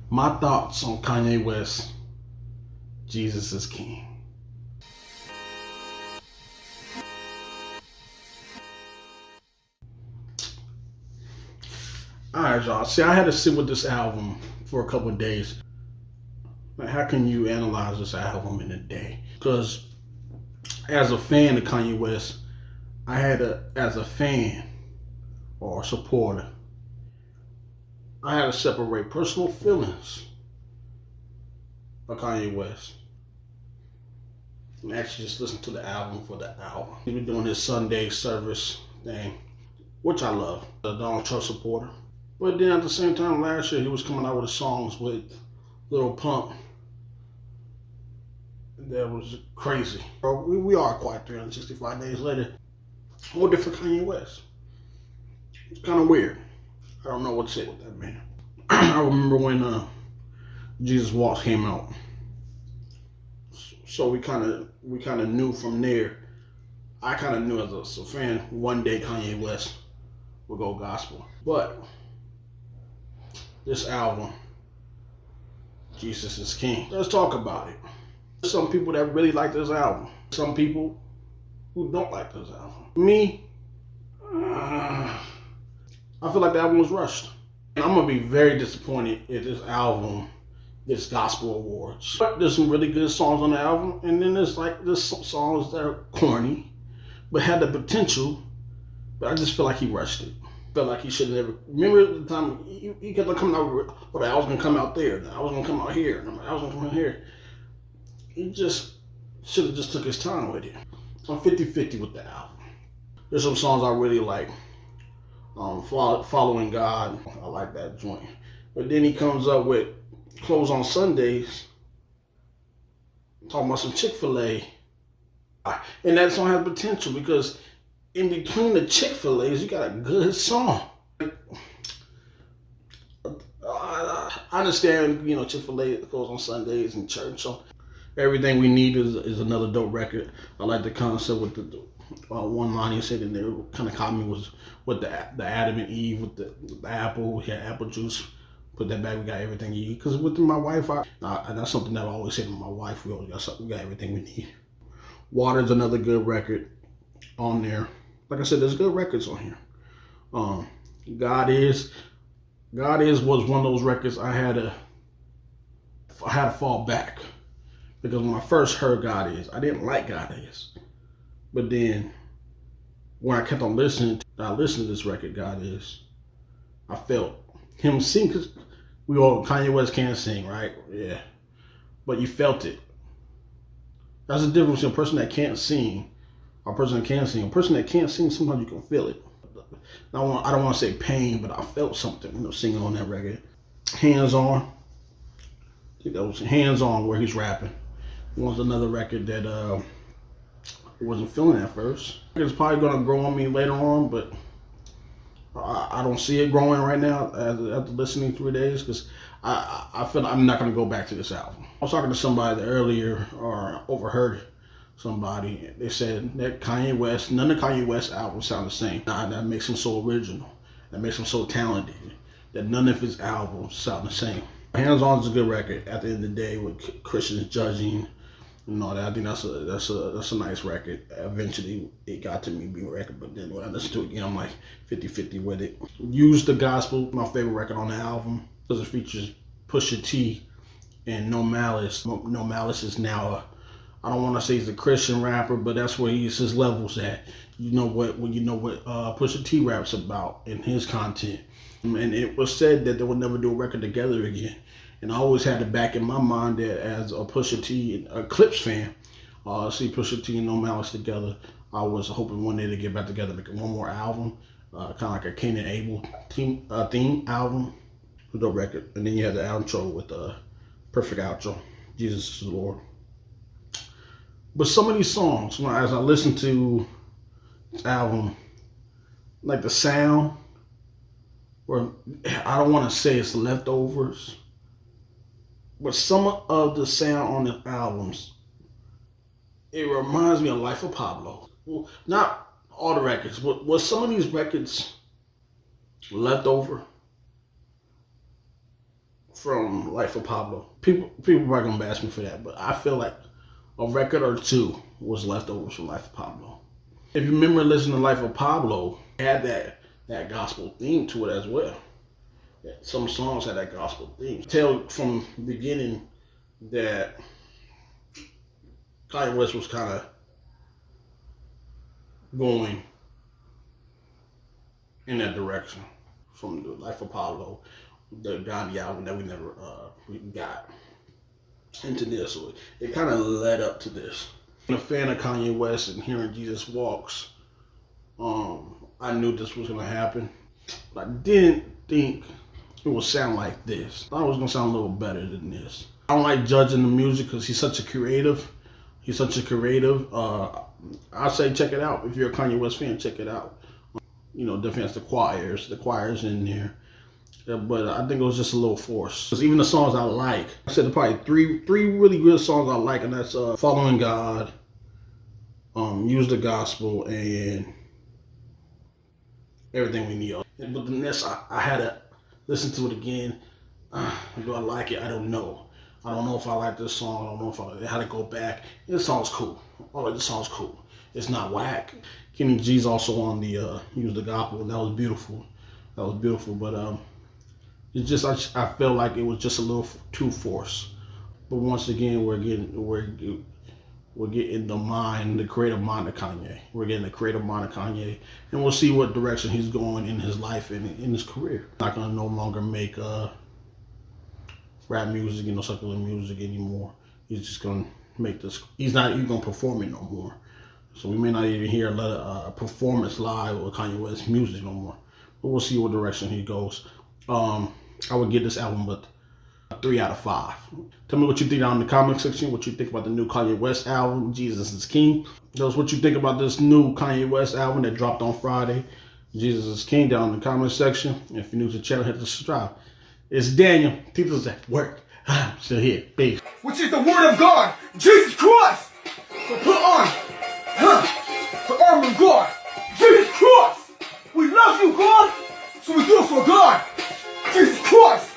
My thoughts on Kanye West, Jesus is King. Alright, y'all. See, I had to sit with this album for a couple of days. Like, how can you analyze this album in a day? Because as a fan of Kanye West, as a fan or a supporter, I had to separate personal feelings of Kanye West and actually just listen to the album for the album. He's been doing his Sunday service thing, which I love. A Donald Trump supporter. But then at the same time, last year he was coming out with songs with Lil Pump that was crazy. We are quite 365 days later. What different Kanye West? It's kind of weird. I don't know what to say with that man. I remember when Jesus Walks came out, so we kind of knew from there. I kind of knew as a fan one day Kanye West would go gospel, but this album, Jesus is King. Let's talk about it. There's some people that really like this album. Some people who don't like this album. Me, I feel like the album was rushed. And I'm going to be very disappointed if this album gets gospel awards. But there's some really good songs on the album. And then there's some songs that are corny, but had the potential. But I just feel like he rushed it. Felt like he should have never. Remember the time he kept on coming out with, I was going to come out there. I was going to come out here. I was going to come out here. He just should have just took his time with it. I'm 50-50 with the album. There's some songs I really like. Following God, I like that joint. But then he comes up with Close on Sundays, talking about some Chick-fil-A. And that song has potential because in between the Chick-fil-A's, you got a good song. I understand, Chick-fil-A goes on Sundays in church, so Everything We Need is another dope record. I like the concept with the one line he said in there kind of caught me was with the Adam and Eve with the apple. We had apple juice. Put that back. We got everything you eat. Because with my wife, and that's something that I always say to my wife. We got everything we need. Water's another good record on there. Like I said, there's good records on here. God is was one of those records I had to fall back. Because when I first heard God Is, I didn't like God Is. But then, when I kept on listening, I listened to this record, God Is, I felt him sing, because Kanye West can't sing, right? Yeah. But you felt it. That's the difference between a person that can't sing or a person that can sing. A person that can't sing, sometimes you can feel it. I don't want to say pain, but I felt something, singing on that record. Hands On. I think that was Hands On where he's rapping. It was another record that I wasn't feeling at first. It's probably going to grow on me later on, but I don't see it growing right now after listening 3 days because I feel I'm not going to go back to this album. I was talking to somebody earlier or overheard somebody. They said that none of Kanye West's albums sound the same. That makes him so original. That makes him so talented. That none of his albums sound the same. Hands On is a good record at the end of the day with Christians judging and all that. I think that's a nice record. Eventually it got to me being a record, but then when I listen to it again, I'm like 50-50 with it. Use the Gospel, my favorite record on the album, because it features Pusha T and No Malice. No Malice is now I don't want to say he's a Christian rapper, but that's where his levels at. You know what Pusha T raps about in his content. And it was said that they would never do a record together again. And I always had to back in my mind that as a Pusha T, a Clips fan, see Pusha T and No Malice together. I was hoping one day to get back together, make one more album, kind of like a Cain and Abel theme album, with a record. And then you had the outro with the perfect outro, Jesus is Lord. But some of these songs, as I listen to this album, like the sound, or I don't want to say it's leftovers, but some of the sound on the albums, it reminds me of Life of Pablo. Well, not all the records, but was some of these records left over from Life of Pablo. People are gonna bash me for that, but I feel like a record or two was leftovers from Life of Pablo. If you remember listening to Life of Pablo, it had that gospel theme to it as well. Some songs had that gospel theme. Tell from the beginning that Kanye West was kind of going in that direction from the Life of Pablo, the Gandhi album that we never got into this. So it kind of led up to this. I'm a fan of Kanye West and hearing Jesus Walks. I knew this was gonna happen, but I didn't think it would sound like this. I thought it was gonna sound a little better than this. I don't like judging the music because he's such a creative. I say check it out. If you're a Kanye West fan, check it out. You know, definitely has the choirs in there. Yeah, but I think it was just a little forced. Because even the songs I like, I said there are probably three really good songs I like, and that's Following God, Use the Gospel, and Everything We Need. But the next, I had to listen to it again. Do I like it? I don't know. I don't know if I like this song. I don't know if I had to go back. This song's cool. Oh, this song's cool. It's not whack. Kenny G's also on the Use the Gospel, and that was beautiful. But it's just I felt like it was just a little too forced. But once again, we're getting the creative mind of Kanye. We're getting the creative mind of Kanye, and we'll see what direction he's going in his life and in his career. Not gonna no longer make rap music, secular music anymore. He's just gonna make this. He's not even gonna perform it no more. So we may not even hear a performance live with Kanye West music no more. But we'll see what direction he goes. I would give this album a 3 out of 5. Tell me what you think down in the comment section. What you think about the new Kanye West album, Jesus is King. Tell us what you think about this new Kanye West album that dropped on Friday, Jesus is King, down in the comment section. If you're new to the channel, hit the subscribe. It's DanYo&Tita's at work. Still here. Peace. Which is the word of God, Jesus Christ. So put on the armor of God, Jesus Christ. We love you, God, so we do it for God, Jesus Christ.